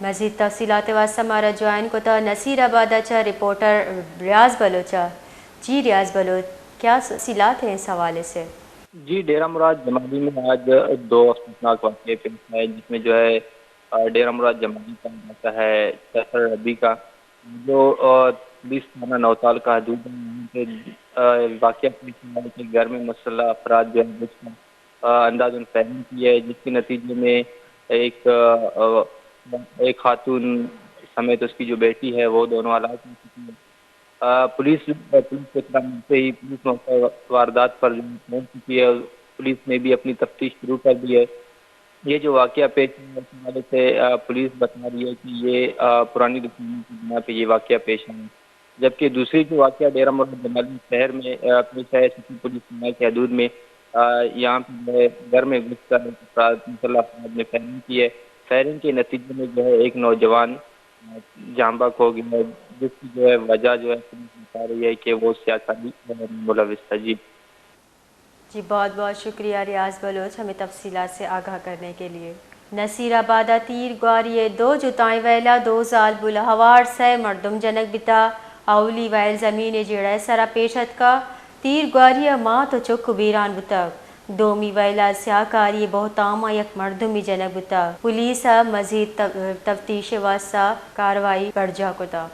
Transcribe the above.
مزید تفصیلات واسطہ ہمارا جوائن کو تھا نصیر آباد اچھا رپورٹر ریاض بلوچا۔ جی ریاض بلوچ، کیا تفصیلات ہیں اس حوالے سے؟ جی ڈیرہ مراد جمالی میں آج دو افسوسناک واقعے پیش آئے، جس میں جو ہے ڈیرہ مراد جمالی کا علاقہ ہے کیسر ربی کا، جو پولیس تھانہ نوتال کا حدود ہے، واقعہ پیش آیا کہ گھر میں مسلح افراد جو ہے انداز الفہمی کی ہے، جس کے نتیجے میں ایک خاتون سمیت اس کی جو بیٹی ہے وہ دونوں ہلاک ہو چکی ہے۔ پولیس کو اطلاع ملتے ہی پولیس موقع واردات پر پہنچ چکی ہے، پولیس نے بھی اپنی تفتیش شروع کر دی ہے۔ یہ جو واقعہ پیش ہے اس حوالے سے پولیس بتا رہی ہے کہ یہ پرانی دشمنی کی بنا پہ یہ واقعہ پیش ہے، جبکہ دوسری جو واقعہ ڈیرہ مراد جمالی شہر میں پیش ہے سٹی پولیس تھانہ کے حدود میں، یہاں پہ جو ہے گھر میں گھس کر مسلح افراد نے فائرنگ کی ہے۔ فائرنگ کے نتیجے میں جو ہے ایک نوجوان جاں بحق ہو گیا ہے، جس کی جو ہے وجہ جو ہے پولیس بتا رہی ہے کہ وہ سیاسی ملوث ہے۔ جی بہت بہت شکریہ ریاض بلوچ ہمیں تفصیلات سے آگاہ کرنے کے لیے۔ نصیر آبادہ تیر گواریے دو جتائیں ویلا دو زال بلہوار سے مردم جنک بتا اولی ویل زمین جڑے سرا پیشت کا تیر گواریہ ماں تو چک بیران بتا دومی ویلا سیاکاری بہتاما یک مردمی جنک بتا پولیس مزید تفتیش واسطہ کاروائی برجا کتا۔